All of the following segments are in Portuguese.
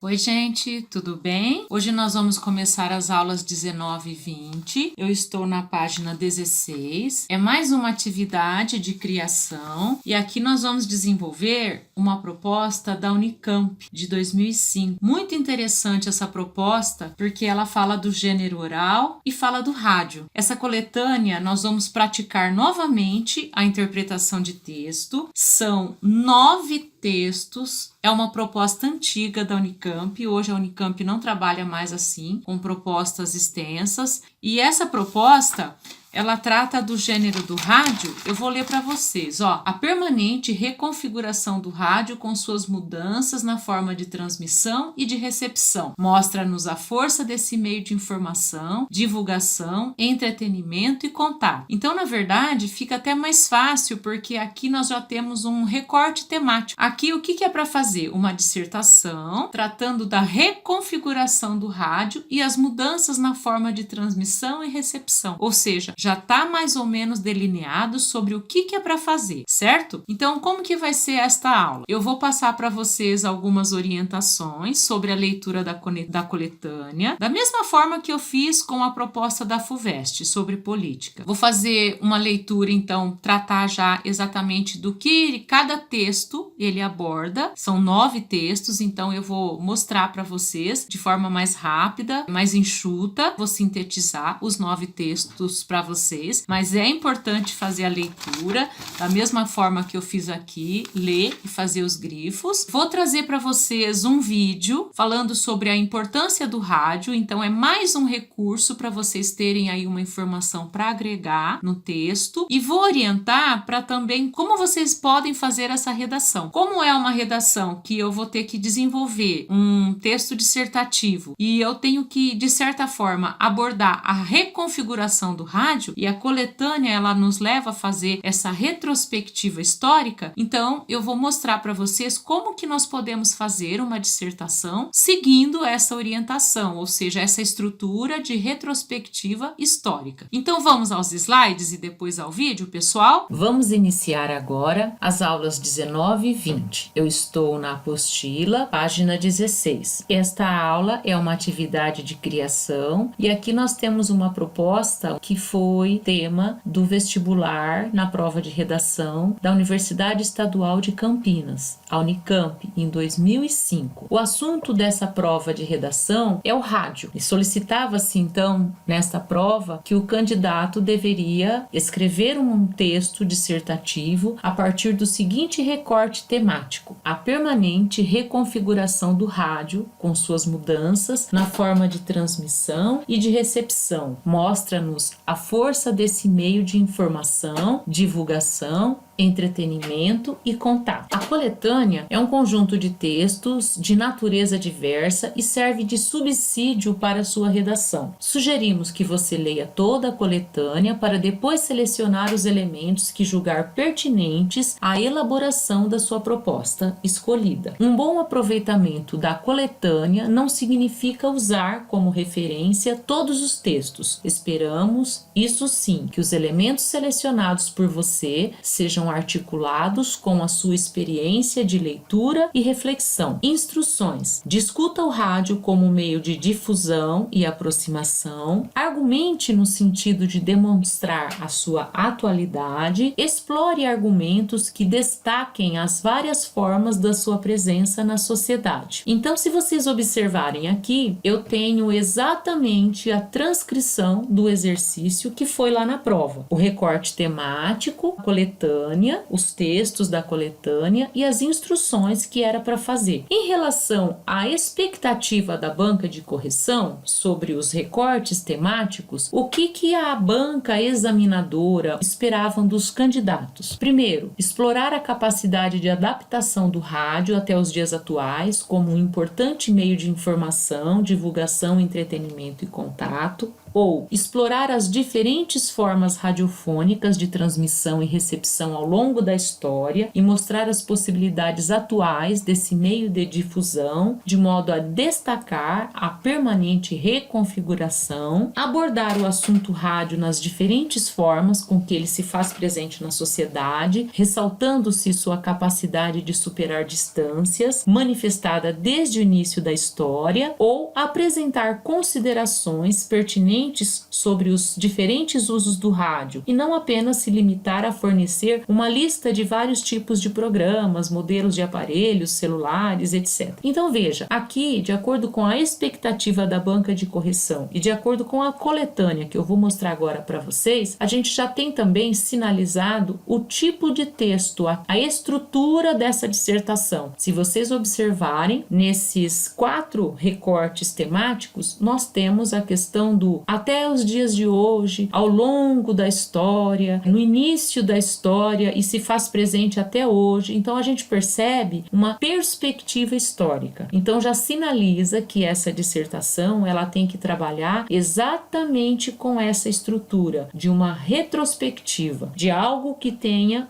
Oi, gente, tudo bem? Hoje nós vamos começar as aulas 19 e 20. Eu estou na página 16. É mais uma atividade de criação e aqui nós vamos desenvolver uma proposta da Unicamp de 2005. Muito interessante essa proposta porque ela fala do gênero oral e fala do rádio. Essa coletânea nós vamos praticar novamente a interpretação de texto. São 9 textos. É uma proposta antiga da Unicamp. Hoje a Unicamp não trabalha mais assim, com propostas extensas. E essa proposta, ela trata do gênero do rádio. Eu vou ler para vocês. A permanente reconfiguração do rádio com suas mudanças na forma de transmissão e de recepção. Mostra-nos a força desse meio de informação, divulgação, entretenimento e contato. Então, na verdade, fica até mais fácil, porque aqui nós já temos um recorte temático. Aqui, o que é para fazer? Uma dissertação tratando da reconfiguração do rádio e as mudanças na forma de transmissão e recepção. Ou seja, já está mais ou menos delineado sobre o que é para fazer, certo? Então, como que vai ser esta aula? Eu vou passar para vocês algumas orientações sobre a leitura da coletânea, da mesma forma que eu fiz com a proposta da FUVEST sobre política. Vou fazer uma leitura, então, tratar já exatamente do que cada texto ele aborda. São 9 textos, então eu vou mostrar para vocês de forma mais rápida, mais enxuta. Vou sintetizar os 9 textos para vocês, mas é importante fazer a leitura da mesma forma que eu fiz aqui, ler e fazer os grifos. Vou trazer para vocês um vídeo falando sobre a importância do rádio, então é mais um recurso para vocês terem aí uma informação para agregar no texto, e vou orientar para também como vocês podem fazer essa redação. Como é uma redação que eu vou ter que desenvolver um texto dissertativo e eu tenho que, de certa forma, abordar a reconfiguração do rádio, e a coletânea ela nos leva a fazer essa retrospectiva histórica, então eu vou mostrar para vocês como que nós podemos fazer uma dissertação seguindo essa orientação, ou seja, essa estrutura de retrospectiva histórica. Então vamos aos slides e depois ao vídeo, pessoal? Vamos iniciar agora as aulas 19 e 20. Eu estou na apostila, página 16. Esta aula é uma atividade de criação e aqui nós temos uma proposta que foi tema do vestibular na prova de redação da Universidade Estadual de Campinas, a Unicamp, em 2005. O assunto dessa prova de redação é o rádio. E solicitava-se, então, nesta prova, que o candidato deveria escrever um texto dissertativo a partir do seguinte recorte temático: a permanente reconfiguração do rádio, com suas mudanças na forma de transmissão e de recepção. Mostra-nos a força desse meio de informação, divulgação, entretenimento e contato. A coletânea é um conjunto de textos de natureza diversa e serve de subsídio para sua redação. Sugerimos que você leia toda a coletânea para depois selecionar os elementos que julgar pertinentes à elaboração da sua proposta escolhida. Um bom aproveitamento da coletânea não significa usar como referência todos os textos. Esperamos, isso sim, que os elementos selecionados por você sejam articulados com a sua experiência de leitura e reflexão. Instruções: discuta o rádio como meio de difusão e aproximação, argumente no sentido de demonstrar a sua atualidade, explore argumentos que destaquem as várias formas da sua presença na sociedade. Então, se vocês observarem aqui, eu tenho exatamente a transcrição do exercício que foi lá na prova. O recorte temático, a coletânea, os textos da coletânea e as instruções que era para fazer. Em relação à expectativa da banca de correção sobre os recortes temáticos, o que a banca examinadora esperavam dos candidatos? Primeiro, explorar a capacidade de adaptação do rádio até os dias atuais como um importante meio de informação, divulgação, entretenimento e contato. ou explorar as diferentes formas radiofônicas de transmissão e recepção ao longo da história e mostrar as possibilidades atuais desse meio de difusão, de modo a destacar a permanente reconfiguração, abordar o assunto rádio nas diferentes formas com que ele se faz presente na sociedade, ressaltando-se sua capacidade de superar distâncias, manifestada desde o início da história, ou apresentar considerações pertinentes sobre os diferentes usos do rádio, e não apenas se limitar a fornecer uma lista de vários tipos de programas, modelos de aparelhos, celulares, etc. Então veja, aqui, de acordo com a expectativa da banca de correção e de acordo com a coletânea que eu vou mostrar agora para vocês, a gente já tem também sinalizado o tipo de texto, a estrutura dessa dissertação. Se vocês observarem, nesses 4 recortes temáticos, nós temos a questão do até os dias de hoje, ao longo da história, no início da história e se faz presente até hoje. Então a gente percebe uma perspectiva histórica. Então já sinaliza que essa dissertação ela tem que trabalhar exatamente com essa estrutura de uma retrospectiva, de algo que tenha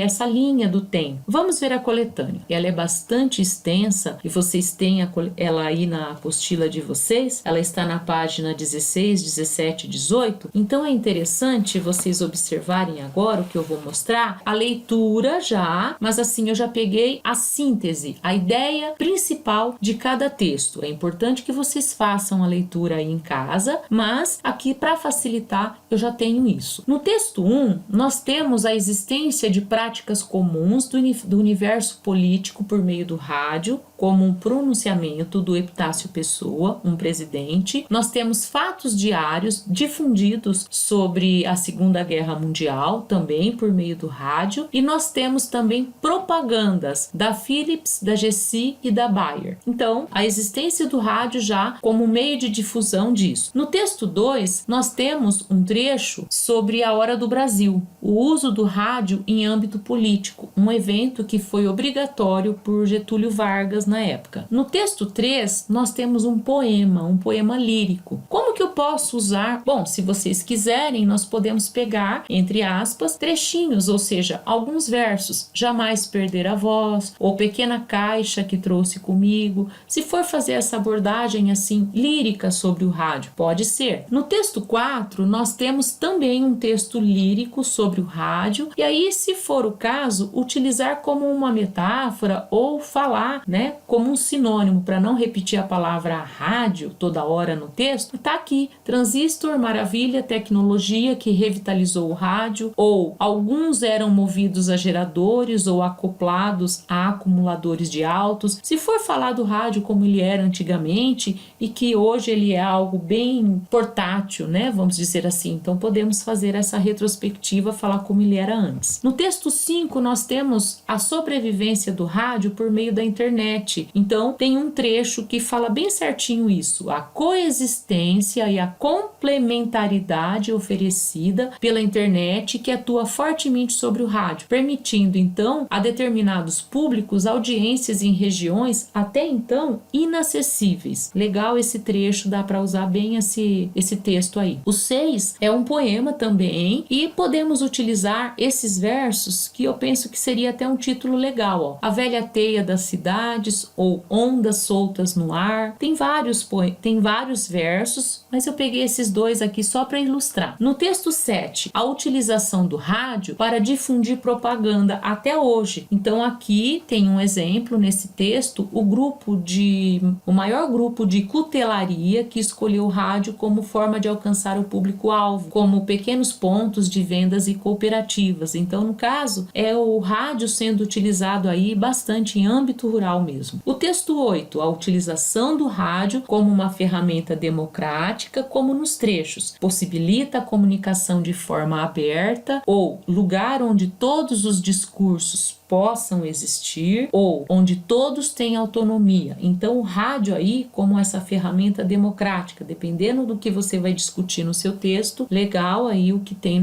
essa linha do tempo. Vamos ver a coletânea. Ela é bastante extensa e vocês têm ela aí na apostila de vocês. Ela está na página 16, 17 e 18. Então é interessante vocês observarem agora o que eu vou mostrar. A leitura já, mas assim eu já peguei a síntese, a ideia principal de cada texto. É importante que vocês façam a leitura aí em casa, mas aqui para facilitar eu já tenho isso. No texto 1, nós temos a existência de práticas comuns do universo político por meio do rádio, como um pronunciamento do Epitácio Pessoa, um presidente. Nós temos fatos diários difundidos sobre a Segunda Guerra Mundial, também por meio do rádio, e nós temos também propagandas da Philips, da GC e da Bayer. Então, a existência do rádio já como meio de difusão disso. No texto 2, nós temos um trecho sobre a Hora do Brasil, o uso do rádio em âmbito político, um evento que foi obrigatório por Getúlio Vargas na época. No texto 3, nós temos um poema lírico. Como que eu posso usar? Bom, se vocês quiserem, nós podemos pegar, entre aspas, trechinhos, ou seja, alguns versos. Jamais perder a voz, ou Pequena Caixa que trouxe comigo. Se for fazer essa abordagem assim, lírica sobre o rádio, pode ser. No texto 4, nós temos também um texto lírico sobre o rádio, e aí, se for o caso, utilizar como uma metáfora ou falar, como um sinônimo, para não repetir a palavra rádio toda hora no texto, tá aqui, transistor, maravilha, tecnologia que revitalizou o rádio, ou alguns eram movidos a geradores ou acoplados a acumuladores de altos. Se for falar do rádio como ele era antigamente e que hoje ele é algo bem portátil, vamos dizer assim, então podemos fazer essa retrospectiva, falar como ele era antes. No texto 5, nós temos a sobrevivência do rádio por meio da internet. Então, tem um trecho que fala bem certinho isso. A coexistência e a complementaridade oferecida pela internet que atua fortemente sobre o rádio, permitindo, então, a determinados públicos audiências em regiões até então inacessíveis. Legal esse trecho, dá para usar bem esse texto aí. O 6 é um poema também e podemos utilizar esses versos que eu penso que seria até um título legal, ó. A velha teia das cidades ou ondas soltas no ar. Tem vários versos, mas eu peguei esses 2 aqui só para ilustrar. No texto 7, a utilização do rádio para difundir propaganda até hoje. Então aqui tem um exemplo nesse texto, o maior grupo de cutelaria que escolheu o rádio como forma de alcançar o público-alvo, como pequenos pontos de vendas e cooperativas. Então, no caso, é o rádio sendo utilizado aí bastante em âmbito rural mesmo. O texto 8, a utilização do rádio como uma ferramenta democrática, como nos trechos, possibilita a comunicação de forma aberta ou lugar onde todos os discursos possam existir ou onde todos têm autonomia. Então o rádio aí como essa ferramenta democrática, dependendo do que você vai discutir no seu texto, legal aí o que tem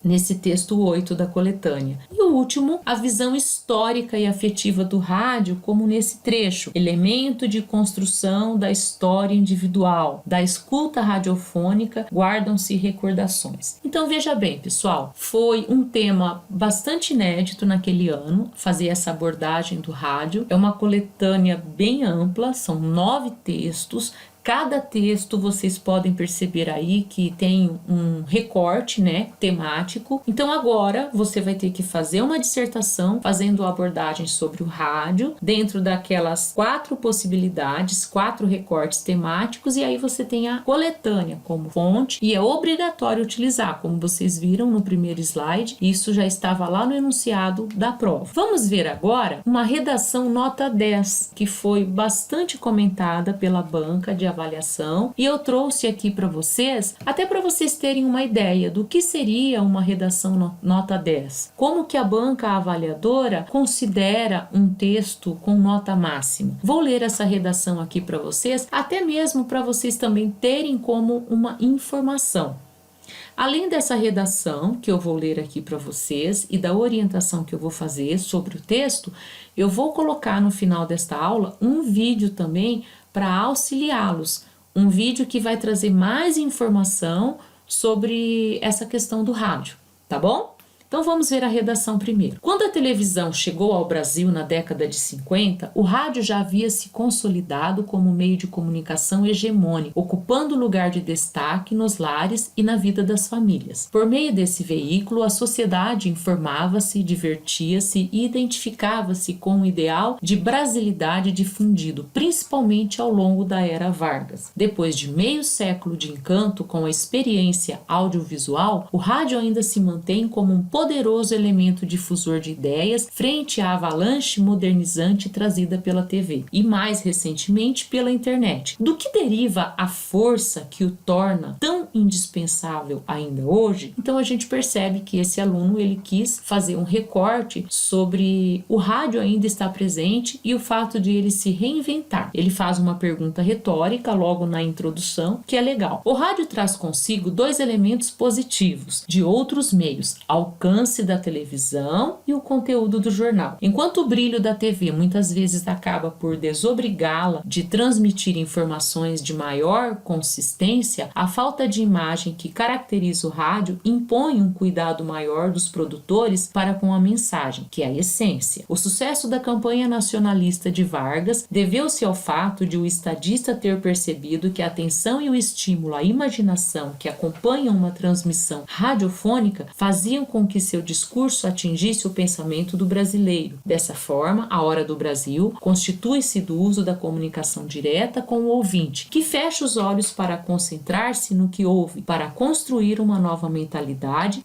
nesse texto 8 da coletânea. E o último, a visão histórica e afetiva do rádio como nesse trecho, elemento de construção da história individual, da escuta radiofônica, guardam-se recordações. Então veja bem, pessoal, foi um tema bastante inédito naquele ano, fazer essa abordagem do rádio. É uma coletânea bem ampla, são 9 textos. Cada texto vocês podem perceber aí que tem um recorte, né, temático. Então agora você vai ter que fazer uma dissertação fazendo abordagem sobre o rádio dentro daquelas 4 possibilidades, 4 recortes temáticos, e aí você tem a coletânea como fonte e é obrigatório utilizar, como vocês viram no primeiro slide, isso já estava lá no enunciado da prova. Vamos ver agora uma redação nota 10, que foi bastante comentada pela banca de avaliação, e eu trouxe aqui para vocês, até para vocês terem uma ideia do que seria uma redação nota 10. Como que a banca avaliadora considera um texto com nota máxima. Vou ler essa redação aqui para vocês, até mesmo para vocês também terem como uma informação. Além dessa redação que eu vou ler aqui para vocês e da orientação que eu vou fazer sobre o texto, eu vou colocar no final desta aula um vídeo também para auxiliá-los, um vídeo que vai trazer mais informação sobre essa questão do rádio, tá bom? Então vamos ver a redação primeiro. Quando a televisão chegou ao Brasil na década de 50, o rádio já havia se consolidado como meio de comunicação hegemônico, ocupando lugar de destaque nos lares e na vida das famílias. Por meio desse veículo, a sociedade informava-se, divertia-se e identificava-se com o ideal de brasilidade difundido, principalmente ao longo da era Vargas. Depois de meio século de encanto com a experiência audiovisual, o rádio ainda se mantém como um poderoso elemento difusor de ideias frente à avalanche modernizante trazida pela TV e, mais recentemente, pela internet. Do que deriva a força que o torna tão indispensável ainda hoje? Então a gente percebe que esse aluno ele quis fazer um recorte sobre o rádio ainda estar presente e o fato de ele se reinventar. Ele faz uma pergunta retórica logo na introdução, que é legal. O rádio traz consigo 2 elementos positivos de outros meios: alcance da televisão e o conteúdo do jornal. Enquanto o brilho da TV muitas vezes acaba por desobrigá-la de transmitir informações de maior consistência, a falta de imagem que caracteriza o rádio impõe um cuidado maior dos produtores para com a mensagem, que é a essência. O sucesso da campanha nacionalista de Vargas deveu-se ao fato de o estadista ter percebido que a atenção e o estímulo à imaginação que acompanham uma transmissão radiofônica faziam com que seu discurso atingisse o pensamento do brasileiro. Dessa forma, a Hora do Brasil constitui-se do uso da comunicação direta com o ouvinte, que fecha os olhos para concentrar-se no que ouve, para construir uma nova mentalidade,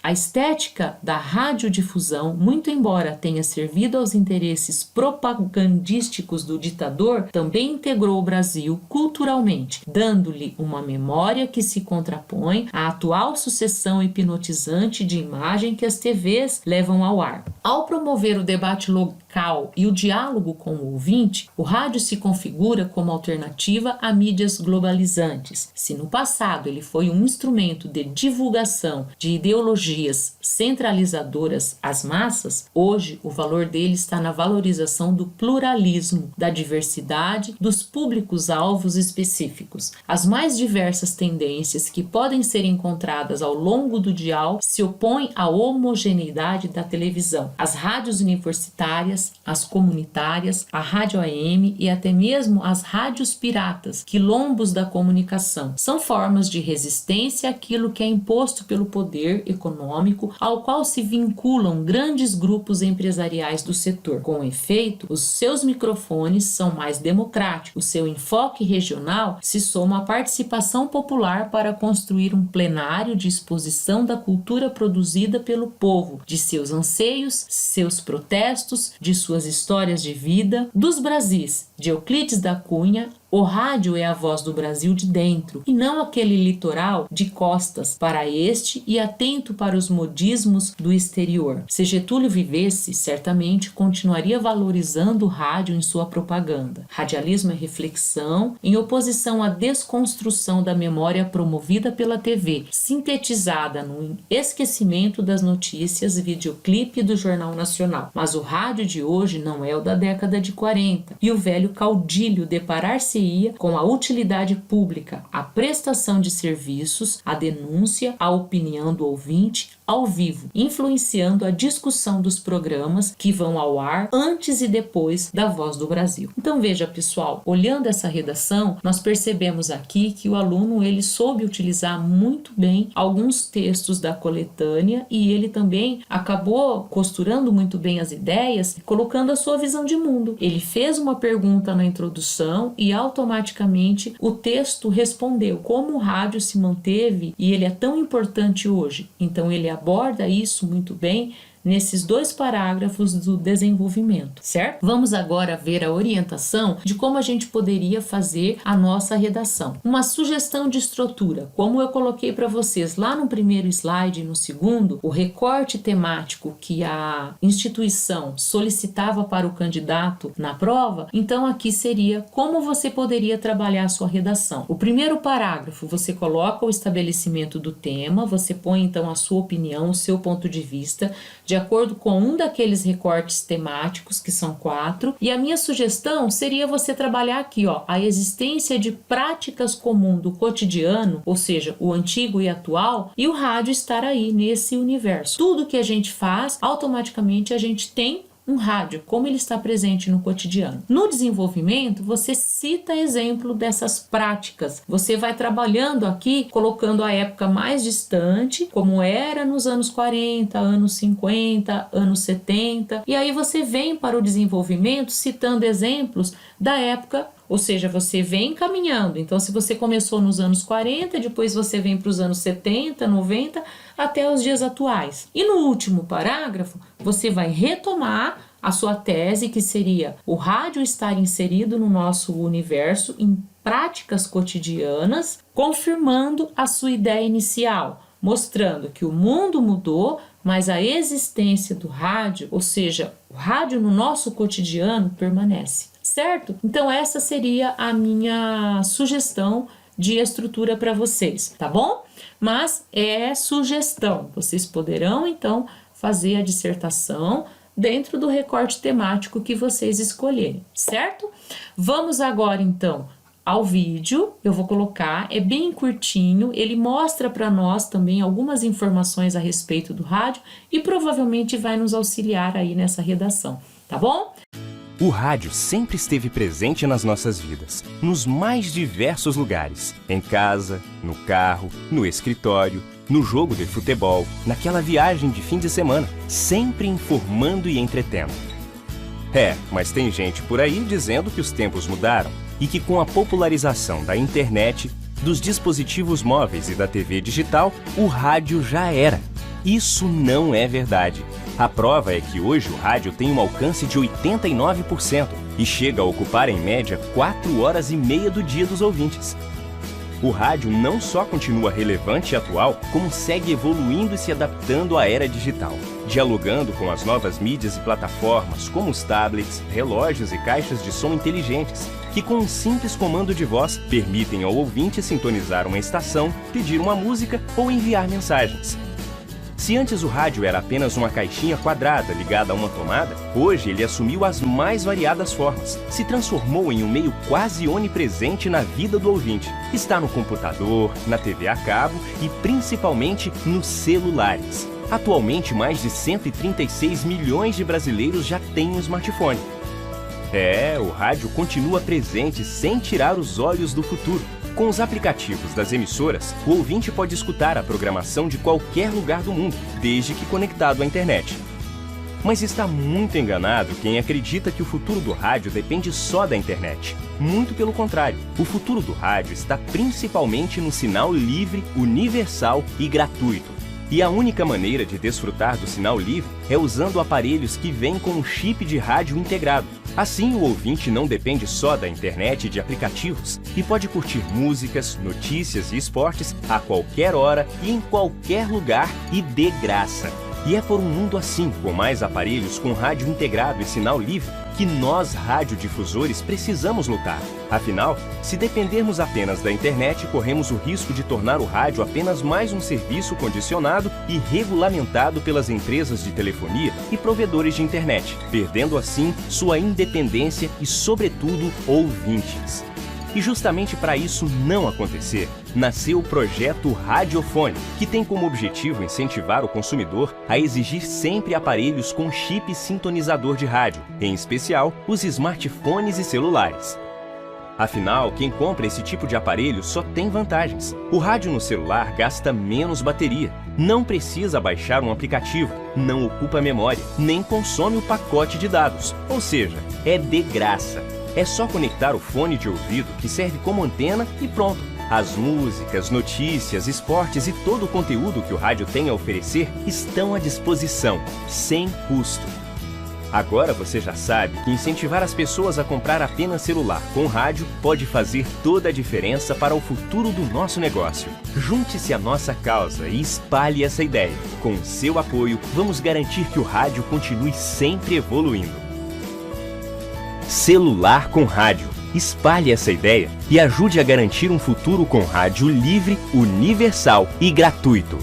A estética da radiodifusão, muito embora tenha servido aos interesses propagandísticos do ditador, também integrou o Brasil culturalmente, dando-lhe uma memória que se contrapõe à atual sucessão hipnotizante de imagem que as TVs levam ao ar. Ao promover o debate local e o diálogo com o ouvinte, o rádio se configura como alternativa a mídias globalizantes. Se no passado ele foi um instrumento de divulgação de ideologias centralizadoras às massas, hoje o valor dele está na valorização do pluralismo, da diversidade, dos públicos-alvos específicos. As mais diversas tendências que podem ser encontradas ao longo do dial se opõem à homogeneidade da televisão. As rádios universitárias, as comunitárias, a rádio AM e até mesmo as rádios piratas, quilombos da comunicação, são formas de resistência àquilo que é imposto pelo poder econômico ao qual se vinculam grandes grupos empresariais do setor. Com efeito, os seus microfones são mais democráticos, o seu enfoque regional se soma à participação popular para construir um plenário de exposição da cultura produzida pelo povo, de seus anseios, seus protestos, de suas histórias de vida, dos Brasis De Euclides da Cunha, o rádio é a voz do Brasil de dentro, e não aquele litoral de costas para este e atento para os modismos do exterior. Se Getúlio vivesse, certamente continuaria valorizando o rádio em sua propaganda. Radialismo é reflexão, em oposição à desconstrução da memória promovida pela TV, sintetizada no esquecimento das notícias, videoclipe do Jornal Nacional. Mas o rádio de hoje não é o da década de 40, e o velho caudilho deparar-se com a utilidade pública, a prestação de serviços, a denúncia, a opinião do ouvinte ao vivo, influenciando a discussão dos programas que vão ao ar antes e depois da Voz do Brasil. Então veja, pessoal, olhando essa redação, nós percebemos aqui que o aluno ele soube utilizar muito bem alguns textos da coletânea e ele também acabou costurando muito bem as ideias, colocando a sua visão de mundo. Ele fez uma pergunta na introdução e automaticamente o texto respondeu como o rádio se manteve e ele é tão importante hoje. Então ele aborda isso muito bem nesses 2 parágrafos do desenvolvimento, certo? Vamos agora ver a orientação de como a gente poderia fazer a nossa redação. Uma sugestão de estrutura, como eu coloquei para vocês lá no primeiro slide e no segundo, o recorte temático que a instituição solicitava para o candidato na prova, então aqui seria como você poderia trabalhar a sua redação. O primeiro parágrafo, você coloca o estabelecimento do tema, você põe então a sua opinião, o seu ponto de vista, de acordo com um daqueles recortes temáticos, que são 4, e a minha sugestão seria você trabalhar aqui, a existência de práticas comuns do cotidiano, ou seja, o antigo e atual, e o rádio estar aí nesse universo. Tudo que a gente faz, automaticamente a gente tem um rádio, como ele está presente no cotidiano. No desenvolvimento, você cita exemplo dessas práticas. Você vai trabalhando aqui, colocando a época mais distante, como era nos anos 40, anos 50, anos 70, e aí você vem para o desenvolvimento citando exemplos da época. Ou seja, você vem caminhando. Então, se você começou nos anos 40, depois você vem para os anos 70, 90, até os dias atuais. E no último parágrafo, você vai retomar a sua tese, que seria o rádio estar inserido no nosso universo em práticas cotidianas, confirmando a sua ideia inicial, mostrando que o mundo mudou, mas a existência do rádio, ou seja, o rádio no nosso cotidiano, permanece. Certo? Então essa seria a minha sugestão de estrutura para vocês, tá bom? Mas é sugestão, vocês poderão então fazer a dissertação dentro do recorte temático que vocês escolherem, certo? Vamos agora então ao vídeo, eu vou colocar, é bem curtinho, ele mostra para nós também algumas informações a respeito do rádio e provavelmente vai nos auxiliar aí nessa redação, tá bom? O rádio sempre esteve presente nas nossas vidas, nos mais diversos lugares. Em casa, no carro, no escritório, no jogo de futebol, naquela viagem de fim de semana, sempre informando e entretendo. Mas tem gente por aí dizendo que os tempos mudaram e que com a popularização da internet, dos dispositivos móveis e da TV digital, o rádio já era. Isso não é verdade. A prova é que hoje o rádio tem um alcance de 89% e chega a ocupar em média 4 horas e meia do dia dos ouvintes. O rádio não só continua relevante e atual, como segue evoluindo e se adaptando à era digital, dialogando com as novas mídias e plataformas como os tablets, relógios e caixas de som inteligentes, que com um simples comando de voz permitem ao ouvinte sintonizar uma estação, pedir uma música ou enviar mensagens. Se antes o rádio era apenas uma caixinha quadrada ligada a uma tomada, hoje ele assumiu as mais variadas formas. Se transformou em um meio quase onipresente na vida do ouvinte. Está no computador, na TV a cabo e principalmente nos celulares. Atualmente, mais de 136 milhões de brasileiros já têm um smartphone. O rádio continua presente sem tirar os olhos do futuro. Com os aplicativos das emissoras, o ouvinte pode escutar a programação de qualquer lugar do mundo, desde que conectado à internet. Mas está muito enganado quem acredita que o futuro do rádio depende só da internet. Muito pelo contrário, o futuro do rádio está principalmente no sinal livre, universal e gratuito. E a única maneira de desfrutar do sinal livre é usando aparelhos que vêm com um chip de rádio integrado. Assim, o ouvinte não depende só da internet e de aplicativos e pode curtir músicas, notícias e esportes a qualquer hora e em qualquer lugar e de graça. E é por um mundo assim, com mais aparelhos com rádio integrado e sinal livre, que nós, radiodifusores, precisamos lutar. Afinal, se dependermos apenas da internet, corremos o risco de tornar o rádio apenas mais um serviço condicionado e regulamentado pelas empresas de telefonia e provedores de internet, perdendo assim sua independência e, sobretudo, ouvintes. E justamente para isso não acontecer, nasceu o projeto Radiofone, que tem como objetivo incentivar o consumidor a exigir sempre aparelhos com chip sintonizador de rádio, em especial os smartphones e celulares. Afinal, quem compra esse tipo de aparelho só tem vantagens. O rádio no celular gasta menos bateria, não precisa baixar um aplicativo, não ocupa memória, nem consome o pacote de dados, ou seja, é de graça. É só conectar o fone de ouvido que serve como antena e pronto. As músicas, notícias, esportes e todo o conteúdo que o rádio tem a oferecer estão à disposição, sem custo. Agora você já sabe que incentivar as pessoas a comprar apenas celular com rádio pode fazer toda a diferença para o futuro do nosso negócio. Junte-se à nossa causa e espalhe essa ideia. Com o seu apoio, vamos garantir que o rádio continue sempre evoluindo. Celular com rádio. Espalhe essa ideia e ajude a garantir um futuro com rádio livre, universal e gratuito.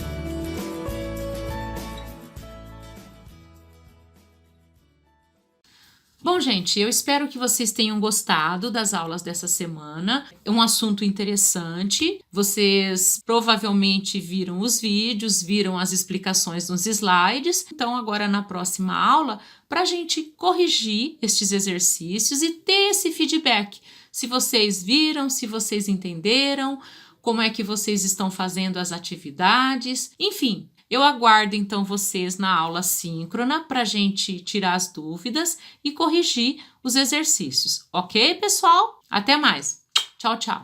Bom, gente, eu espero que vocês tenham gostado das aulas dessa semana. É um assunto interessante. Vocês provavelmente viram os vídeos, viram as explicações nos slides. Então, agora na próxima aula, para a gente corrigir estes exercícios e ter esse feedback. Se vocês viram, se vocês entenderam, como é que vocês estão fazendo as atividades, enfim. Eu aguardo, então, vocês na aula síncrona para a gente tirar as dúvidas e corrigir os exercícios. Ok, pessoal? Até mais. Tchau, tchau.